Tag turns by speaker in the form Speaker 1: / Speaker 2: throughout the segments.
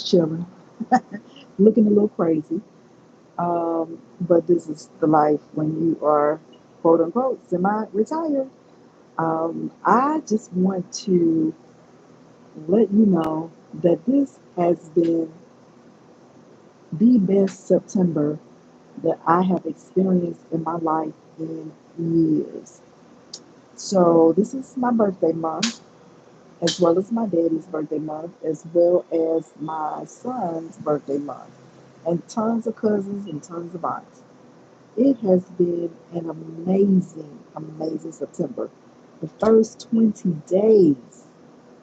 Speaker 1: chilling, looking a little crazy. But this is the life when you are quote unquote semi-retired. I just want to let you know that this has been the best September that I have experienced in my life in years. So this is my birthday month, as well as my daddy's birthday month, as well as my son's birthday month, and tons of cousins and tons of aunts. It has been an amazing, amazing September. The first 20 days,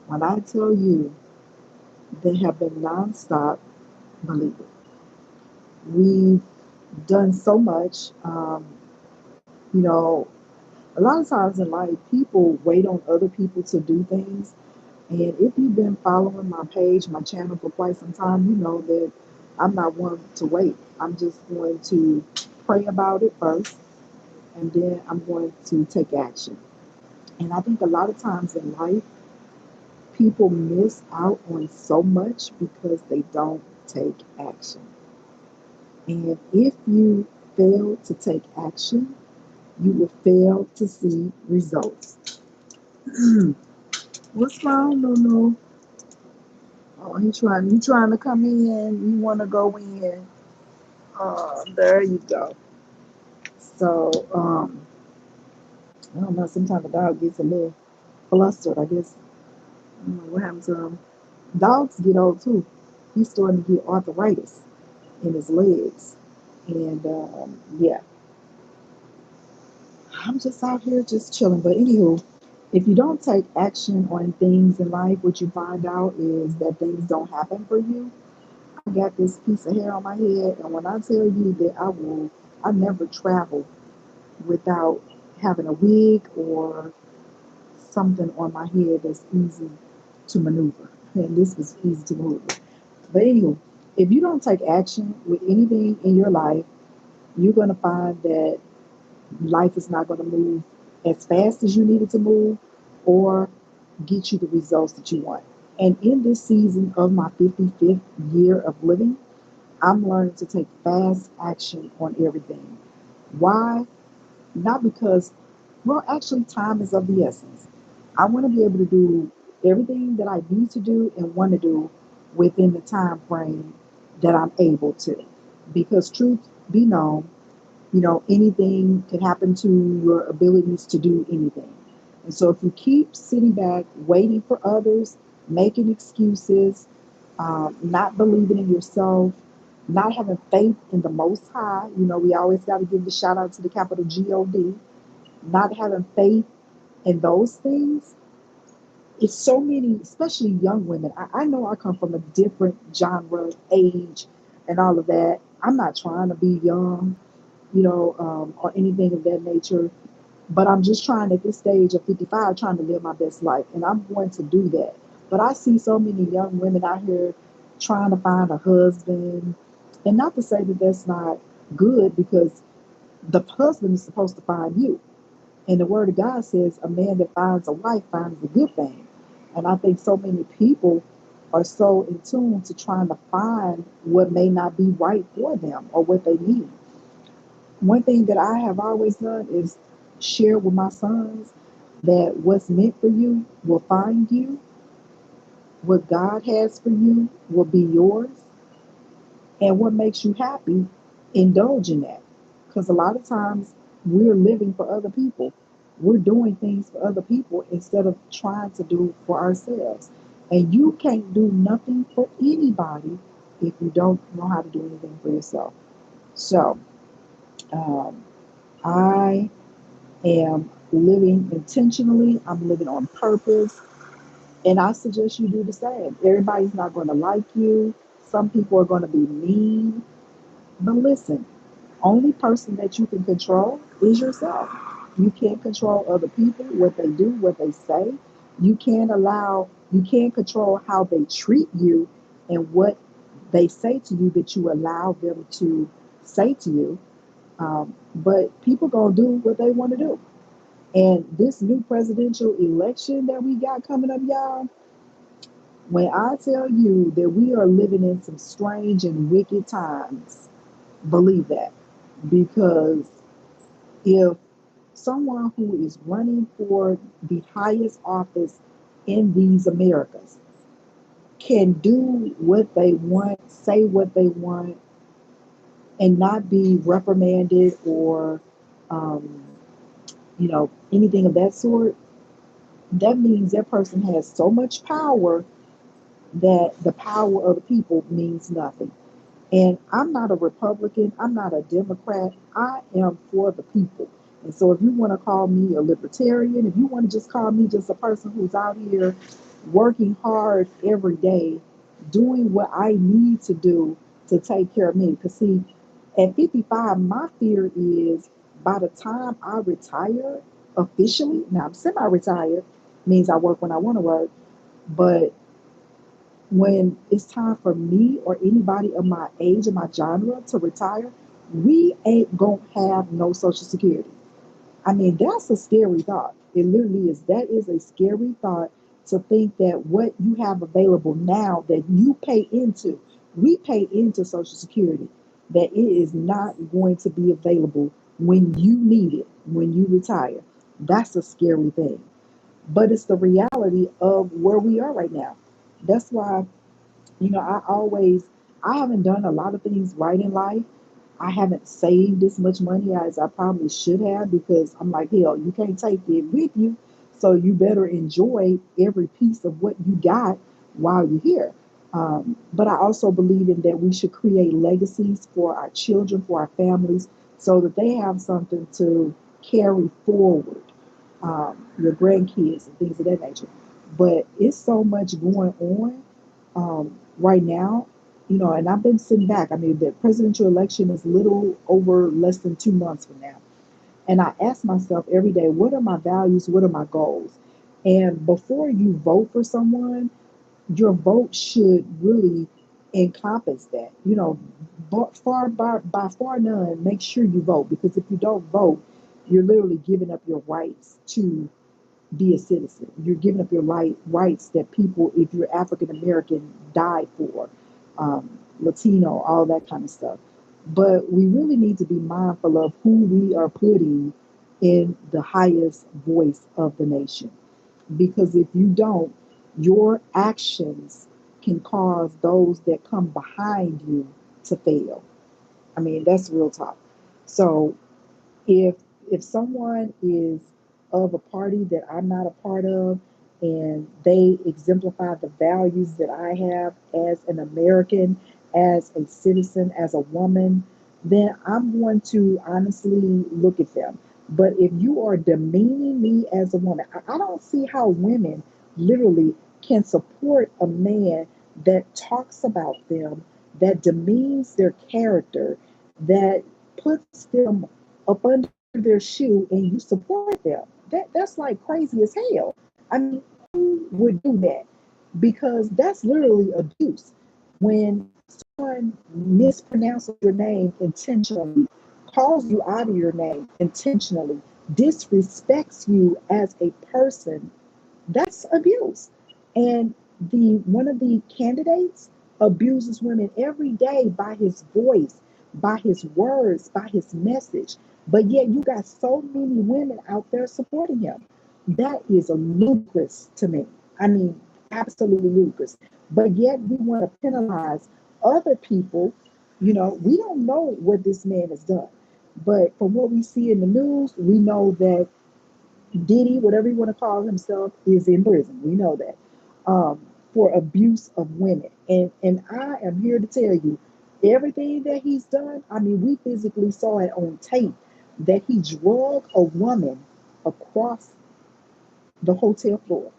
Speaker 1: when I tell you they have been nonstop, believe it. We've done so much. You know, a lot of times in life, people wait on other people to do things. And if you've been following my page, my channel for quite some time, you know that I'm not one to wait. I'm just going to pray about it first, and then I'm going to take action. And I think a lot of times in life, people miss out on so much because they don't take action. And if you fail to take action, you will fail to see results. What's wrong, Lulu? Oh, he trying to come in. You want to go in. There you go. So, I don't know. Sometimes the dog gets a little flustered. I guess I don't know what happened to him. Dogs get old too. He's starting to get arthritis in his legs, and yeah, I'm just out here just chilling. But anywho, if you don't take action on things in life, what you find out is that things don't happen for you. I got this piece of hair on my head, and when I tell you that I never travel without having a wig or something on my head that's easy to maneuver. And this was easy to maneuver. But anyway, if you don't take action with anything in your life, you're going to find that life is not going to move as fast as you need it to move or get you the results that you want. And in this season of my 55th year of living, I'm learning to take fast action on everything. Why? Not because, well, actually, time is of the essence. I want to be able to do everything that I need to do and want to do within the time frame that I'm able to. Because, truth be known, anything can happen to your abilities to do anything. And so, if you keep sitting back, waiting for others, making excuses, not believing in yourself, not having faith in the Most High, we always got to give the shout out to the capital God, not having faith in those things, it's so many, especially young women. I know I come from a different genre, age, and all of that. I'm not trying to be young, or anything of that nature. But I'm just trying at this stage of 55, trying to live my best life. And I'm going to do that. But I see so many young women out here trying to find a husband. And not to say that that's not good, because the husband is supposed to find you. And the word of God says a man that finds a wife finds a good thing. And I think so many people are so in tune to trying to find what may not be right for them or what they need. One thing that I have always done is share with my sons that what's meant for you will find you, what God has for you will be yours, and what makes you happy, indulge in that. Because a lot of times we're living for other people. We're doing things for other people instead of trying to do for ourselves. And you can't do nothing for anybody if you don't know how to do anything for yourself. So, um, I am living intentionally, I'm living on purpose, and I suggest you do the same. Everybody's not going to like you, some people are going to be mean, but listen, only person that you can control is yourself. You can't control other people, what they do, what they say. You can't control how they treat you and what they say to you that you allow them to say to you. But people gonna do what they want to do. And this new presidential election that we got coming up, y'all, When I tell you that we are living in some strange and wicked times, believe that. Because if someone who is running for the highest office in these Americas can do what they want, say what they want, and not be reprimanded or, um, anything of that sort, that means that person has so much power that the power of the people means nothing. And I'm not a Republican. I'm not a Democrat. I am for the people. And so if you want to call me a libertarian, if you want to just call me just a person who's out here working hard every day, doing what I need to do to take care of me. Because, see, at 55, my fear is by the time I retire officially, now I'm semi retired, means I work when I want to work, but when it's time for me or anybody of my age or my genre to retire, we ain't gonna have no social security. I mean, that's a scary thought. It literally is. That is a scary thought to think that what you have available now that you pay into, we pay into social security, that it is not going to be available when you need it, when you retire. That's a scary thing. But it's the reality of where we are right now. That's why I haven't done a lot of things right in life. I haven't saved as much money as I probably should have because I'm like, hell, you can't take it with you. So you better enjoy every piece of what you got while you're here. But I also believe in that we should create legacies for our children, for our families, so that they have something to carry forward, your grandkids and things of that nature. But it's so much going on right now, and I've been sitting back. I mean, the presidential election is little over less than 2 months from now. And I ask myself every day, what are my values? What are my goals? And before you vote for someone, your vote should really encompass that. But by far none, make sure you vote because if you don't vote, you're literally giving up your rights to be a citizen. You're giving up your rights that people, if you're African American, died for, Latino, all that kind of stuff. But we really need to be mindful of who we are putting in the highest voice of the nation. Because if you don't, your actions can cause those that come behind you to fail. I mean, that's real talk. So if if someone is of a party that I'm not a part of and they exemplify the values that I have as an American, as a citizen, as a woman, then I'm going to honestly look at them. But if you are demeaning me as a woman, I don't see how women literally can support a man that talks about them, that demeans their character, that puts them up under their shoe and you support them. That's like crazy as hell. I mean, who would do that? Because that's literally abuse. When someone mispronounces your name intentionally, calls you out of your name intentionally, disrespects you as a person, that's abuse. And the one of the candidates abuses women every day by his voice, by his words, by his message. But yet you got so many women out there supporting him. That is ludicrous to me. I mean, absolutely ludicrous. But yet we want to penalize other people. We don't know what this man has done. But from what we see in the news, we know that Diddy, whatever you want to call himself, is in prison. We know that, for abuse of women. And I am here to tell you, everything that he's done. I mean, we physically saw it on tape that he drug a woman across the hotel floor.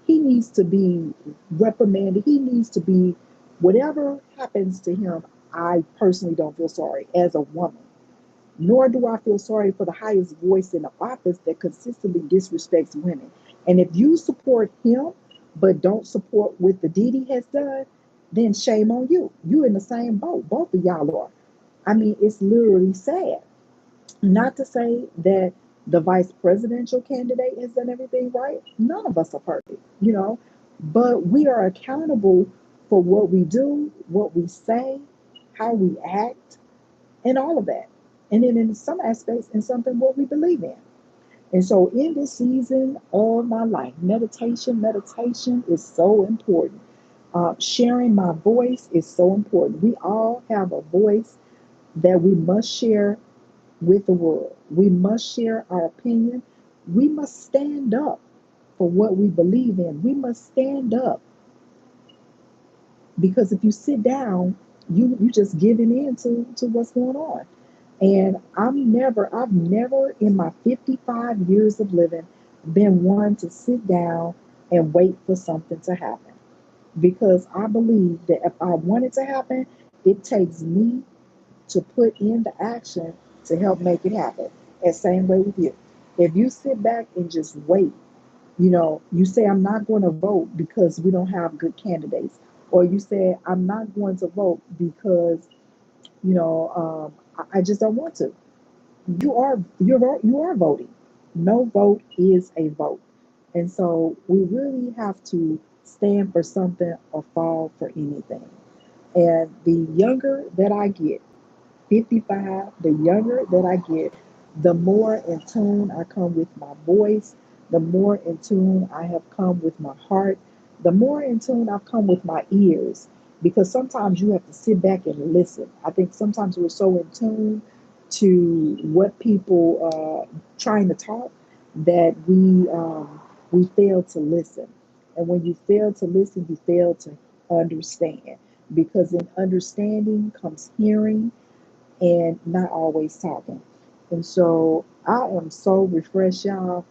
Speaker 1: He needs to be reprimanded. He needs to be, whatever happens to him. I personally don't feel sorry as a woman, nor do I feel sorry for the highest voice in the office that consistently disrespects women. And if you support him, but don't support what the Didi has done, then shame on you. You in the same boat. Both of y'all are. I mean, it's literally sad. Not to say that the vice presidential candidate has done everything right. None of us are perfect. But we are accountable for what we do, what we say, how we act, and all of that. And then in some aspects, in something what we believe in. And so in this season of my life, meditation is so important. Sharing my voice is so important. We all have a voice that we must share with the world. We must share our opinion. We must stand up for what we believe in. We must stand up because if you sit down, you just giving in to what's going on. And I've never in my 55 years of living been one to sit down and wait for something to happen. Because I believe that if I want it to happen, it takes me to put in the action to help make it happen. And same way with you. If you sit back and just wait, you say, I'm not going to vote because we don't have good candidates. Or you say, I'm not going to vote because, I just don't want to. You are voting. No vote is a vote. And so we really have to stand for something or fall for anything. And the younger that I get, 55, the younger that I get, the more in tune I come with my voice, the more in tune I have come with my heart, the more in tune I've come with my ears. Because sometimes you have to sit back and listen. I think sometimes we're so in tune to what people trying to talk that we fail to listen. And when you fail to listen, you fail to understand. Because in understanding comes hearing and not always talking. And so I am so refreshed, y'all.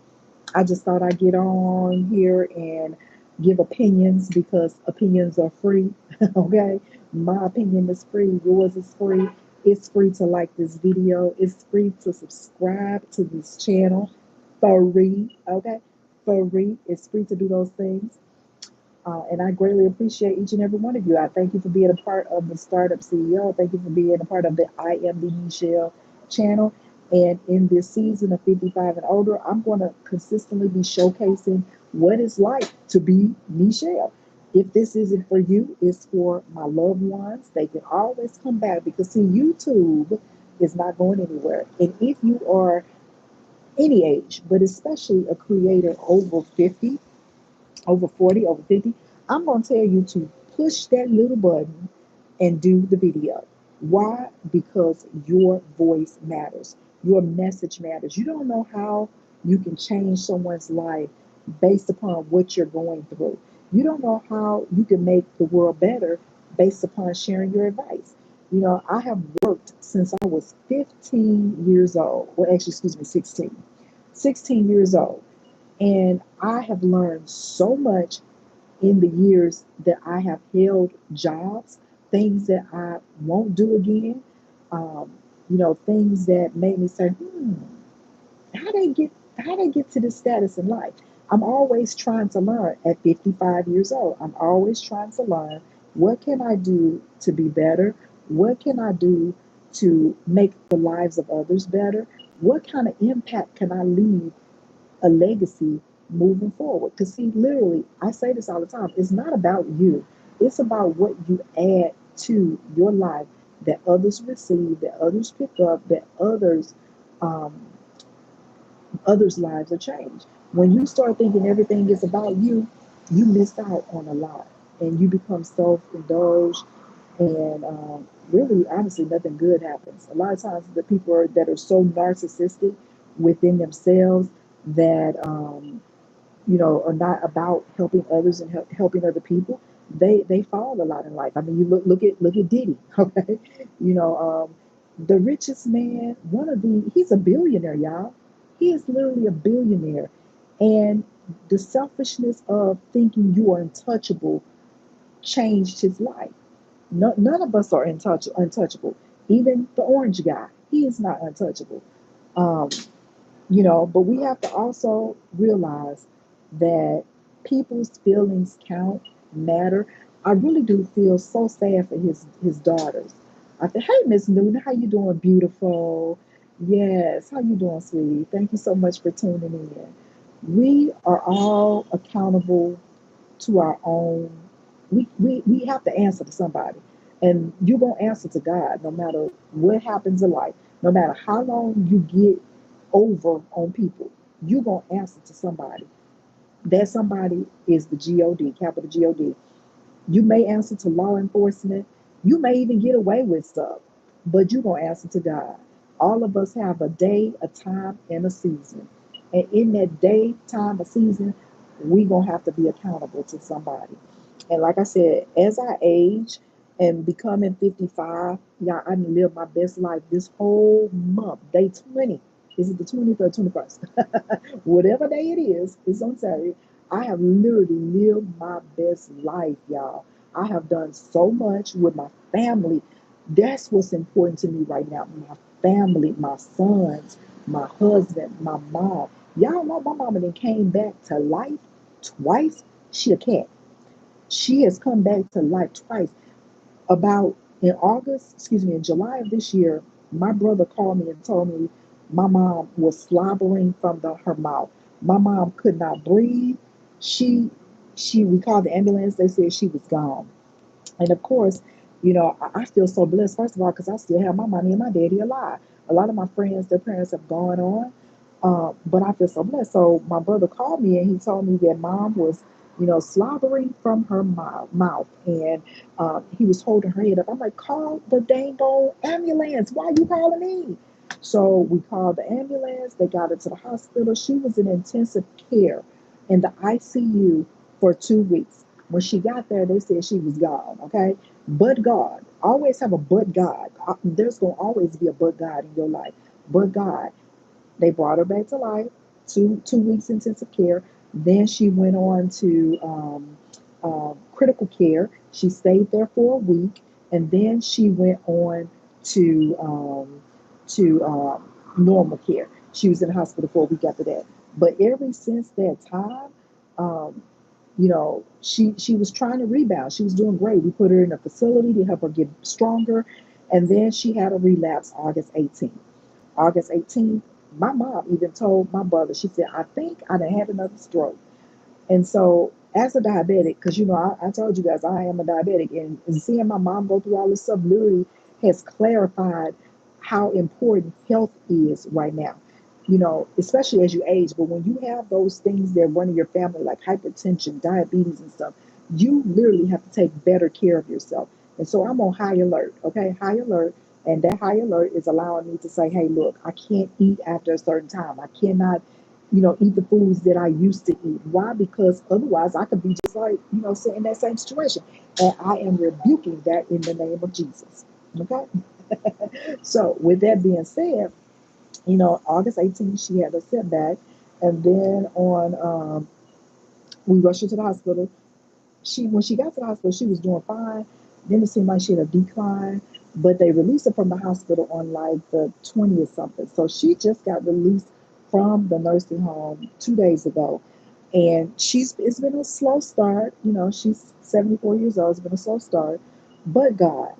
Speaker 1: I just thought I'd get on here and give opinions because opinions are free. Okay. My opinion is free. Yours is free. It's free to like this video. It's free to subscribe to this channel. Free. Okay. Free. It's free to do those things. And I greatly appreciate each and every one of you. I thank you for being a part of the Startup CEO. Thank you for being a part of the I Am the Michelle channel. And in this season of 55 and older, I'm going to consistently be showcasing what it's like to be Michelle. If this isn't for you, it's for my loved ones. They can always come back because, see, YouTube is not going anywhere. And if you are any age, but especially a creator over 50, over 40, over 50, I'm going to tell you to push that little button and do the video. Why? Because your voice matters. Your message matters. You don't know how you can change someone's life based upon what you're going through. You don't know how you can make the world better based upon sharing your advice. I have worked since I was 15 years old. Well, actually, excuse me, 16. 16 years old. And I have learned so much in the years that I have held jobs, things that I won't do again, um, things that made me say, how they get how they get to this status in life. I'm always trying to learn at 55 years old. I'm always trying to learn what can I do to be better? What can I do to make the lives of others better? What kind of impact can I leave a legacy moving forward. Because, see, literally, I say this all the time, it's not about you, it's about what you add to your life that others receive, that others pick up, that um, others' lives are changed. When you start thinking everything is about you, you miss out on a lot and you become self-indulged and really honestly nothing good happens. A lot of times the people that are so narcissistic within themselves that are not about helping others and helping other people, they fall a lot in life. I mean, you look at Diddy. Okay, the richest man, he's a billionaire, y'all. He is literally a billionaire, and the selfishness of thinking you are untouchable changed his life. No, none of us are untouchable. Even the orange guy, he is not untouchable. Um, but we have to also realize that people's feelings count, matter. I really do feel so sad for his daughters. I think, hey, Miss Newton, how you doing, beautiful? Yes, how you doing, sweetie? Thank you so much for tuning in. We are all accountable to our own, we have to answer to somebody. And you're going to answer to God no matter what happens in life, no matter how long you get over on people, you're going to answer to somebody. That somebody is the God, capital God. You may answer to law enforcement. You may even get away with stuff, but you're going to answer to God. All of us have a day, a time, and a season. And in that day, time, a season, we're going to have to be accountable to somebody. And like I said, as I age and becoming 55, yeah, I live my best life this whole month, day 20. Is it the 20th or 21st? Whatever day it is, it's on Saturday. I have literally lived my best life, y'all. I have done so much with my family. That's what's important to me right now. My family, my sons, my husband, my mom. Y'all know my mama then came back to life twice. She a cat. She has come back to life twice. About in August, excuse me, in July of this year, my brother called me and told me my mom was slobbering from her mouth. My mom could not breathe. She we called the ambulance. They said she was gone. And of course, I feel so blessed, first of all, because I still have my mommy and my daddy alive. A lot of my friends, their parents have gone on, but I feel so blessed. So my brother called me and he told me that mom was, slobbering from her mouth, and he was holding her head up. I'm like, call the dang old ambulance. Why are you calling me? So we called the ambulance. They got her to the hospital. She was in intensive care in the ICU for 2 weeks. When she got there, they said she was gone. Okay, but God, always have a but God. There's gonna always be a but God in your life. But God, they brought her back to life. Two weeks intensive care. Then she went on to critical care. She stayed there for a week, and then she went on to normal care. She was in the hospital for a week after that. But ever since that time, um, she was trying to rebound. She was doing great. We put her in a facility to help her get stronger, and then she had a relapse August 18th. August 18th, my mom even told my brother, she said, I think I done had another stroke. And so, as a diabetic, because I told you guys I am a diabetic, and seeing my mom go through all this stuff literally has clarified how important health is right now. Especially as you age, but when you have those things that run in your family, like hypertension, diabetes, and stuff, you literally have to take better care of yourself. And so I'm on high alert, okay? High alert. And that high alert is allowing me to say, hey, look, I can't eat after a certain time. I cannot eat the foods that I used to eat. Why? Because otherwise I could be just like, in that same situation. And I am rebuking that in the name of Jesus. Okay. So with that being said, August 18th, she had a setback. And then we rushed her to the hospital. When she got to the hospital, she was doing fine. Then it seemed like she had a decline, but they released her from the hospital on like the 20th something. So she just got released from the nursing home 2 days ago, and it's been a slow start. She's 74 years old. It's been a slow start, but God,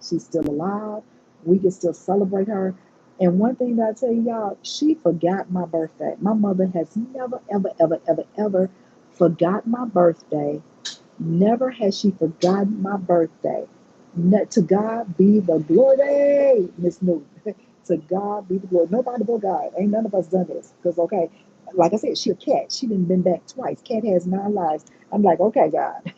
Speaker 1: she's still alive. We can still celebrate her. And one thing that I tell y'all, she forgot my birthday. My mother has never, ever, ever, ever, ever forgot my birthday. Never has she forgotten my birthday. To God be the glory, Miss Newton. To God be the glory. Nobody but God. Ain't none of us done this. Because, okay, like I said, she a cat. She didn't been back twice. Cat has 9 lives. I'm like, okay, God.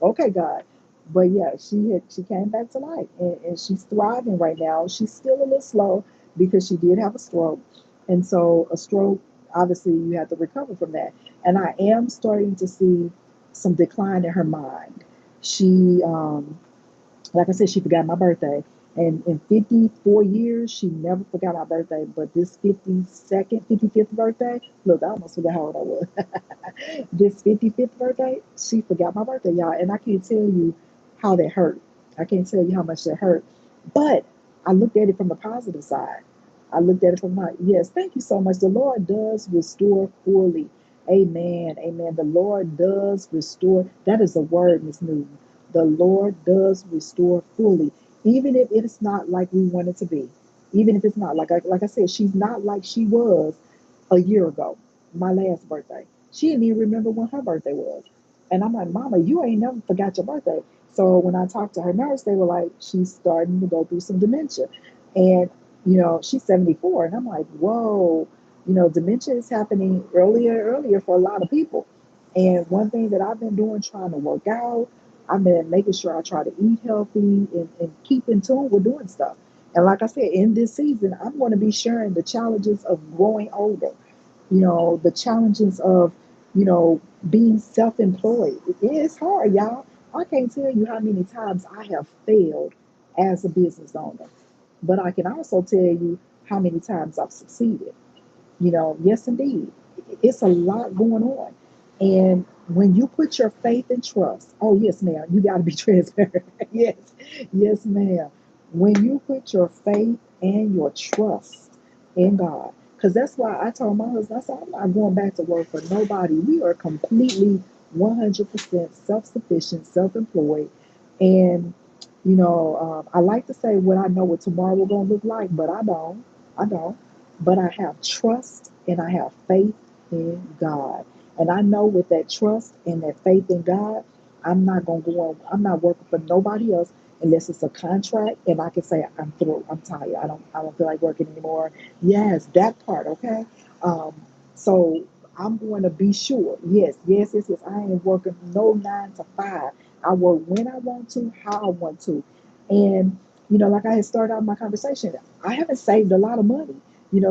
Speaker 1: Okay, God. But yeah, she came back to life, and she's thriving right now. She's still a little slow because she did have a stroke. And so a stroke, obviously, you have to recover from that. And I am starting to see some decline in her mind. She, like I said, she forgot my birthday. And in 54 years, she never forgot my birthday. But this 52nd, 55th birthday, look, I almost forgot how old I was. This 55th birthday, she forgot my birthday, y'all. And I can't tell you how that hurt. I can't tell you how much that hurt. But I looked at it from the positive side. I looked at it from yes, thank you so much. The Lord does restore fully. Amen. Amen. The Lord does restore. That is a word, Miss Newton. The Lord does restore fully, even if it is not like we want it to be. Even if it's not like I said, she's not like she was a year ago, my last birthday. She didn't even remember when her birthday was. And I'm like, Mama, you ain't never forgot your birthday. So when I talked to her nurse, they were like, she's starting to go through some dementia. And, she's 74. And I'm like, whoa, dementia is happening earlier for a lot of people. And one thing that I've been doing, trying to work out, I've been making sure I try to eat healthy and keep in tune with doing stuff. And like I said, in this season, I'm going to be sharing the challenges of growing older, the challenges of, being self employed. It's hard, y'all. I can't tell you how many times I have failed as a business owner, but I can also tell you how many times I've succeeded. Yes, indeed. It's a lot going on. And when you put your faith and trust, oh, yes, ma'am, you got to be transparent. Yes, yes, ma'am. When you put your faith and your trust in God, because that's why I told my husband, I said, I'm not going back to work for nobody. We are completely 100% self sufficient, self employed. And, I like to say what I know what tomorrow is going to look like, but I don't. I don't. But I have trust and I have faith in God. And I know with that trust and that faith in God, I'm not going to go on, I'm not working for nobody else unless it's a contract and I can say I'm through. I'm tired. I don't feel like working anymore. Yes, that part, okay? Um, so I'm going to be sure. Yes, yes, yes, yes. I ain't working no 9 to 5. I work when I want to, how I want to. And like I had started out my conversation, I haven't saved a lot of money.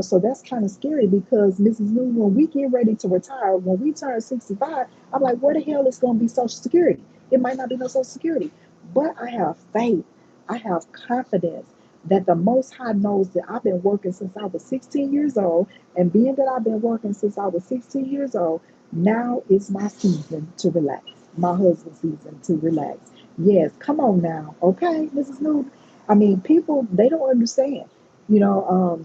Speaker 1: So that's kind of scary because Mrs. New, when we get ready to retire, when we turn 65, I'm like, where the hell is going to be Social Security? It might not be no Social Security, but I have faith. I have confidence that the Most High knows that I've been working since I was 16 years old. And being that I've been working since I was 16 years old, now is my season to relax, my husband's season to relax. Yes, come on now. Okay, Mrs. Newton. I mean, people, they don't understand, you know.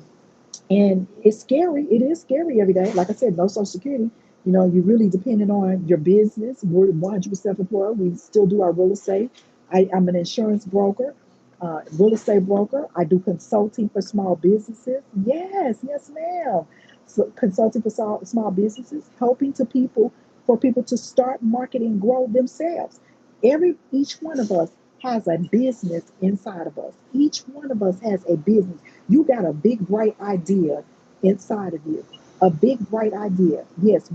Speaker 1: And it's scary. It is scary every day. Like I said, no Social Security. You're really dependent on your business. We're 100% employed. We still do our real estate. I'm an insurance broker, real estate broker. I do consulting for small businesses. Yes, yes, ma'am. So consulting for small businesses, helping to people for people to start marketing, grow themselves. Each one of us has a business inside of us. Each one of us has a business. You got a big, bright idea inside of you. A big, bright idea. Yes,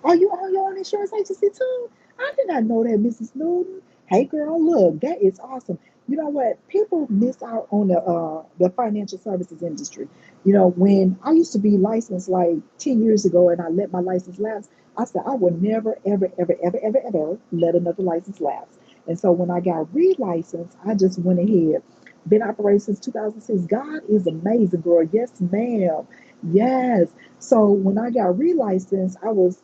Speaker 1: are you on your own insurance agency too? I did not know that, Mrs. Newton. Hey, girl, look, that is awesome. You know what? People miss out on the financial services industry. When I used to be licensed like 10 years ago and I let my license lapse, I said I would never, ever, ever, ever, ever, ever let another license lapse. And so when I got re-licensed, I just went ahead. Been operating since 2006. God is amazing, girl. Yes, ma'am. Yes. So when I got relicensed, I was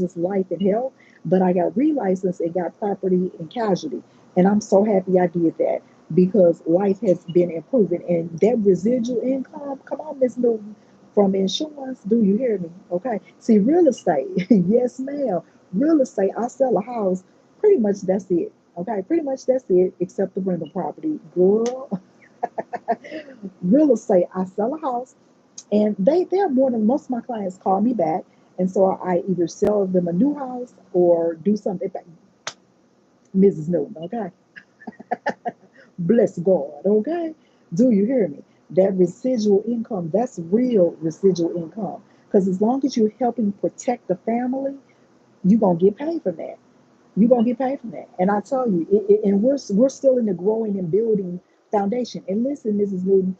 Speaker 1: just life and health, but I got relicensed and got property and casualty. And I'm so happy I did that because life has been improving. And that residual income, come on, Miss Newton, from insurance, do you hear me? Okay. See, real estate, yes, ma'am. Real estate, I sell a house, pretty much that's it. Okay, pretty much that's it, except the rental property. Girl, real estate, I sell a house, and they're more than most of my clients call me back. And so I either sell them a new house or do something. Mrs. Newton, okay? Bless God, okay? Do you hear me? That residual income, that's real residual income. Because as long as you're helping protect the family, you're going to get paid for that. You're gonna get paid for that. And I tell you, and we're still in the growing and building foundation. And listen, Mrs. Newton,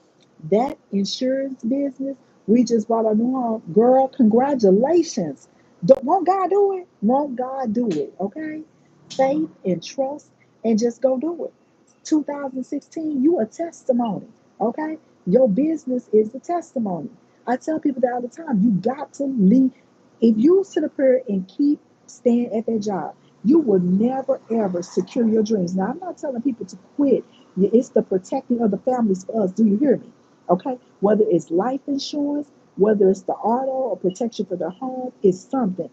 Speaker 1: that insurance business, we just bought a new home. Girl, congratulations. Won't God do it? Won't God do it? Okay? Faith and trust and just go do it. 2016, you a testimony. Okay? Your business is a testimony. I tell people that all the time. You got to leave. If you sit up here and keep staying at that job, you will never ever secure your dreams. Now, I'm not telling people to quit. It's the protecting of the families for us. Do you hear me? Okay. Whether it's life insurance, whether it's the auto or protection for the home, it's something.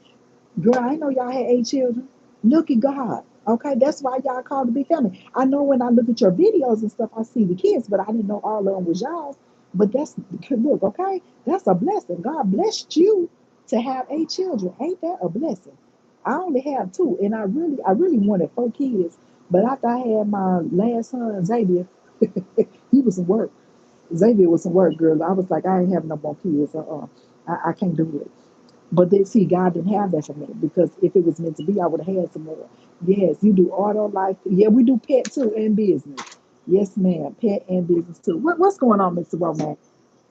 Speaker 1: Girl, I know y'all had 8 children. Look at God. Okay, that's why y'all called the big family. I know when I look at your videos and stuff, I see the kids, but I didn't know all of them was y'all. But that's look, okay, that's a blessing. God blessed you to have 8 children. Ain't that a blessing? I only have two, and I really wanted four kids. But after I had my last son, Xavier, he was some work. Xavier was some work, girl. I was like, I ain't having no more kids. I can't do it. But then, see, God didn't have that for me because if it was meant to be, I would have had some more. Yes, you do auto life. Yeah, we do pet too and business. Yes, ma'am, pet and business too. What's going on, Mr. Womack?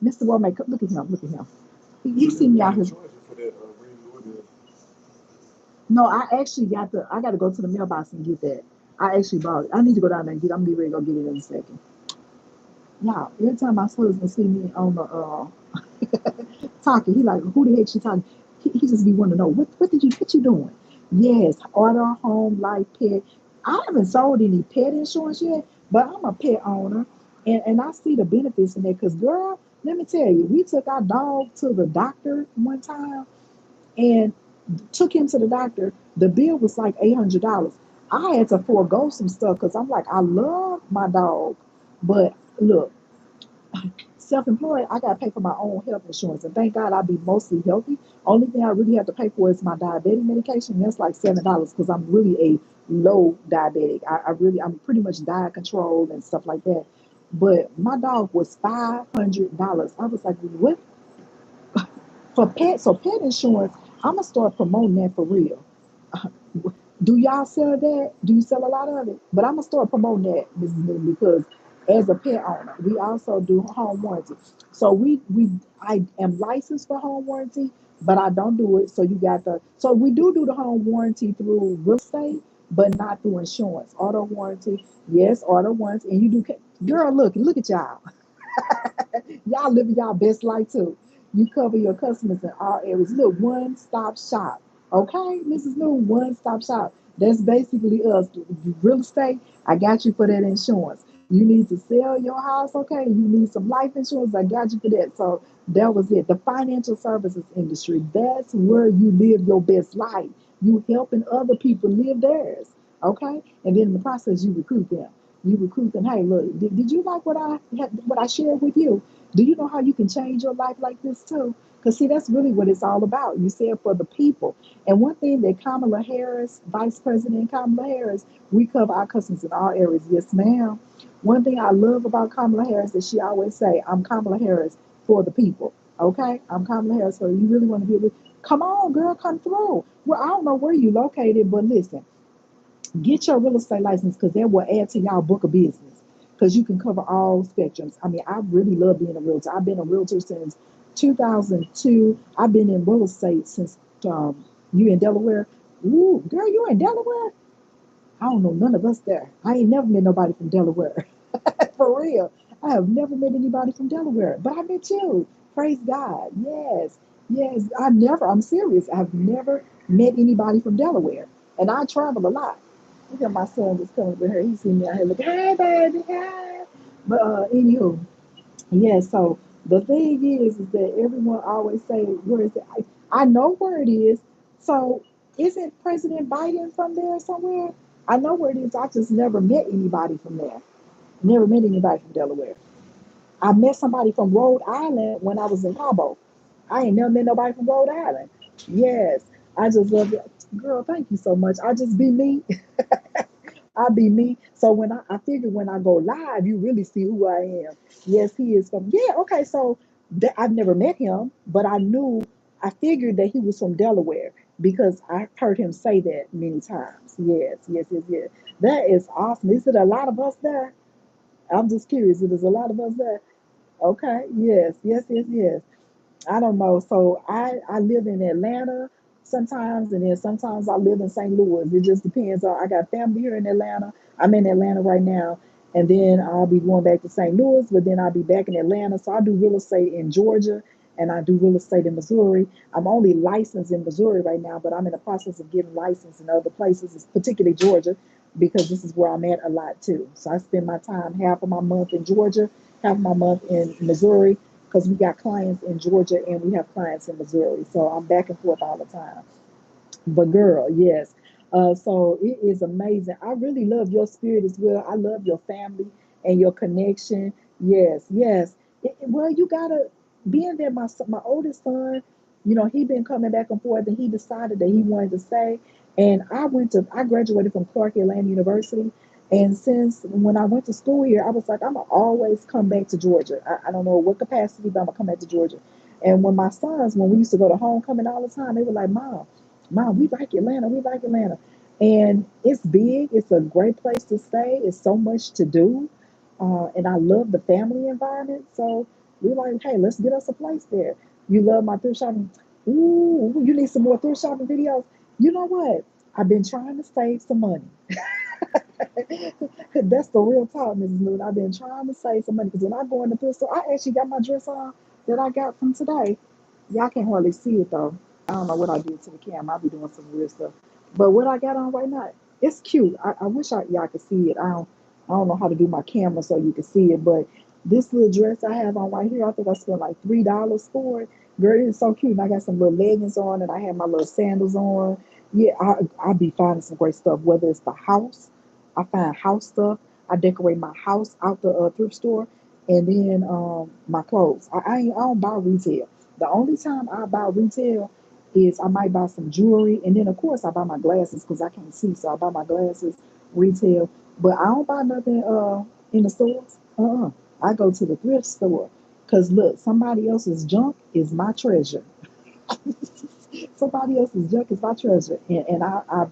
Speaker 1: Mr. Womack, look at him. Look at him. He see me out here. No, I actually got the. I got to go to the mailbox and get that. I actually bought it. I need to go down there and get. I'm gonna be ready to go get it in a second. Yeah, every time my husband see me on the talking, he like, who the heck she talking? He just be wanting to know what you doing? Yes, auto, home, life, pet. I haven't sold any pet insurance yet, but I'm a pet owner, and I see the benefits in that. Cause girl, let me tell you, we took our dog to the doctor one time, and took him to the doctor. The bill was like $800. I had to forego some stuff because I'm like, I love my dog, but look, self-employed, I gotta pay for my own health insurance, and thank God I'll be mostly healthy. Only thing I really have to pay for is my diabetic medication. That's like $7 because I'm really a low diabetic. I'm pretty much diet controlled and stuff like that. But my dog was $500. I was like, what for pet? So pet insurance, I'm gonna start promoting that for real. Do y'all sell that? Do you sell a lot of it? But I'm gonna start promoting that, Mrs. Newton, because as a pet owner, we also do home warranty. So I am licensed for home warranty, but I don't do it. So you got the so we do the home warranty through real estate, but not through insurance. Auto warranty, yes, auto warranty, and you do. Girl, look at y'all. Y'all living y'all best life too. You cover your customers in all areas. Look, one stop shop. Okay, Mrs. New, one stop shop. That's basically us. Real estate, I got you for that insurance. You need to sell your house, okay? You need some life insurance, I got you for that. So that was it. The financial services industry, that's where you live your best life. You helping other people live theirs, okay? And then in the process, you recruit them. You recruit them. Hey, look, did you like what I shared with you? Do you know how you can change your life like this too? Because see, that's really what it's all about. You said for the people. And one thing that Kamala Harris, Vice President Kamala Harris, we cover our customers in all areas. Yes, ma'am. One thing I love about Kamala Harris is she always say, "I'm Kamala Harris for the people." Okay, I'm Kamala Harris. So you really want to be with? Come on, girl, come through. Well, I don't know where you located, but listen, get your real estate license because that will add to y'all book of business because you can cover all spectrums. I mean, I really love being a realtor. I've been a realtor since 2002. I've been in real estate since you in Delaware. Ooh, girl, you in Delaware? I don't know none of us there. I ain't never met nobody from Delaware. For real. I have never met anybody from Delaware, but I met you. Praise God. Yes. Yes. I'm serious. I've never met anybody from Delaware. And I travel a lot. Look at my son just coming with her. He see me out here looking, hey, baby, hey. But anywho, yeah, so the thing is that everyone always say, where is it? I know where it is. So isn't President Biden from there somewhere? I know where it is. I just never met anybody from there. Never met anybody from Delaware. I met somebody from Rhode Island when I was in Cabo. I ain't never met nobody from Rhode Island. Yes, I just love it. Girl, thank you so much. I just be me. I be me. So I figure when I go live, you really see who I am. Yes, he is from. Yeah, okay. So I've never met him, but I figured that he was from Delaware because I heard him say that many times. Yes, yes, yes, yes. That is awesome. Is it a lot of us there? I'm just curious. It is a lot of us there. Okay. Yes, yes, yes, yes. I don't know. So I live in Atlanta sometimes, and then sometimes I live in St. Louis. It just depends on. I got family here in Atlanta. I'm in Atlanta right now, and then I'll be going back to St. Louis, but then I'll be back in Atlanta. So I do real estate in Georgia, and I do real estate in Missouri. I'm only licensed in Missouri right now, but I'm in the process of getting licensed in other places, particularly Georgia, because this is where I'm at a lot too. So I spend my time half of my month in Georgia, half of my month in Missouri because we got clients in Georgia and we have clients in Missouri. So I'm back and forth all the time. But girl, yes. So it is amazing. I really love your spirit as well. I love your family and your connection. Yes, yes. Well, you gotta being there. My oldest son, he been coming back and forth, and he decided that he wanted to stay. And I graduated from Clark Atlanta University. And since when I went to school here, I was like, I'm gonna always come back to Georgia. I don't know what capacity, but I'm gonna come back to Georgia. And when my sons, when we used to go to homecoming all the time, they were like, Mom, we like Atlanta, we like Atlanta. And it's big, it's a great place to stay, it's so much to do. And I love the family environment. So we were like, hey, let's get us a place there. You love my thrift shopping? Ooh, you need some more thrift shopping videos? You know what? I've been trying to save some money. That's the real talk, Mrs. Moon. I've been trying to save some money because when I go in the thrift store, I actually got my dress on that I got from today. Y'all can't hardly see it though. I don't know what I did to the camera. I'll be doing some weird stuff. But what I got on right now, it's cute. I wish y'all could see it. I don't know how to do my camera so you can see it. But this little dress I have on right here, I think I spent like $3 for it. Girl, it's so cute. And I got some little leggings on and I have my little sandals on. Yeah, I be finding some great stuff, whether it's the house. I find house stuff. I decorate my house out the thrift store. And then my clothes. I don't buy retail. The only time I buy retail is I might buy some jewelry, and then of course I buy my glasses because I can't see, so I buy my glasses retail. But I don't buy nothing in the stores. I go to the thrift store because look, somebody else's junk is my treasure. Somebody else's junk is my treasure, and I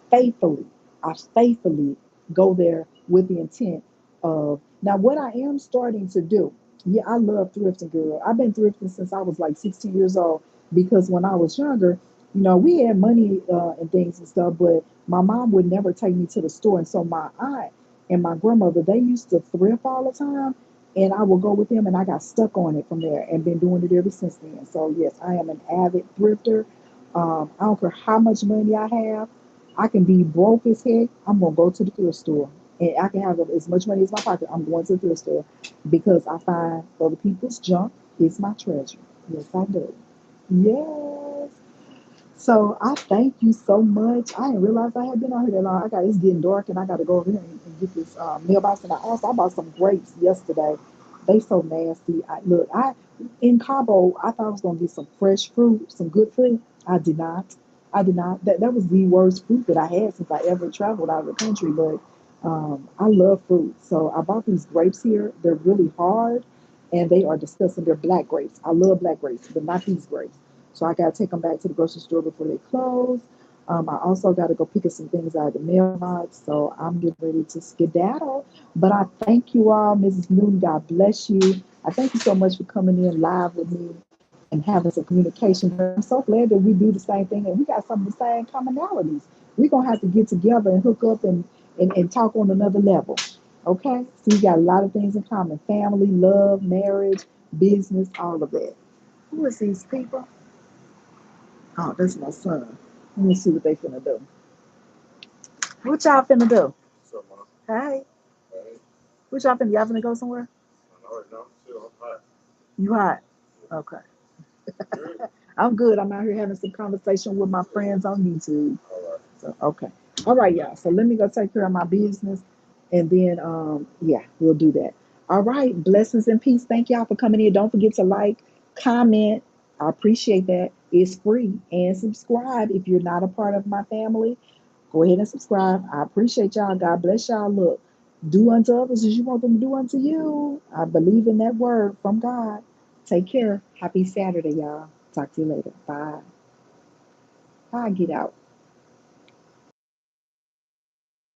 Speaker 1: faithfully, I faithfully go there with the intent of now what I am starting to do. Yeah, I love thrifting, girl. I've been thrifting since I was like 16 years old because when I was younger, we had money and things and stuff, but my mom would never take me to the store, and so my aunt and my grandmother they used to thrift all the time, and I will go with them, and I got stuck on it from there, and been doing it ever since then. So yes, I am an avid thrifter. I don't care how much money I have. I can be broke as heck. I'm gonna go to the thrift store, and I can have as much money as my pocket. I'm going to the thrift store because I find other people's junk is my treasure. Yes, I do. Yes. So I thank you so much. I didn't realize I had been on here that long. It's getting dark and I got to go over here and get this mailbox. And I bought some grapes yesterday. They so nasty. I in Cabo. I thought I was gonna get some fresh fruit, some good fruit. I did not. I did not. That was the worst fruit that I had since I ever traveled out of the country. But I love fruit, so I bought these grapes here. They're really hard, and they are disgusting. They're black grapes. I love black grapes, but not these grapes. So I got to take them back to the grocery store before they close. I also got to go pick up some things out of the mailbox. So I'm getting ready to skedaddle. But I thank you all, Mrs. Newton. God bless you. I thank you so much for coming in live with me and having some communication. I'm so glad that we do the same thing and we got some of the same commonalities. We're going to have to get together and hook up and talk on another level. Okay? So we got a lot of things in common family, love, marriage, business, all of that. Who is these people? Oh, that's my son. Let me see what they finna do. What y'all finna do? Hey, what y'all finna go somewhere? You hot? Okay. I'm good. I'm out here having some conversation with my friends on YouTube. So okay. All right, y'all. So let me go take care of my business and then yeah, we'll do that. All right. Blessings and peace. Thank y'all for coming in. Don't forget to like, comment. I appreciate that. It's free. And subscribe if you're not a part of my family. Go ahead and subscribe. I appreciate y'all. God bless y'all. Look, do unto others as you want them to do unto you. I believe in that word from God. Take care. Happy Saturday, y'all. Talk to you later. Bye. Bye. Get out.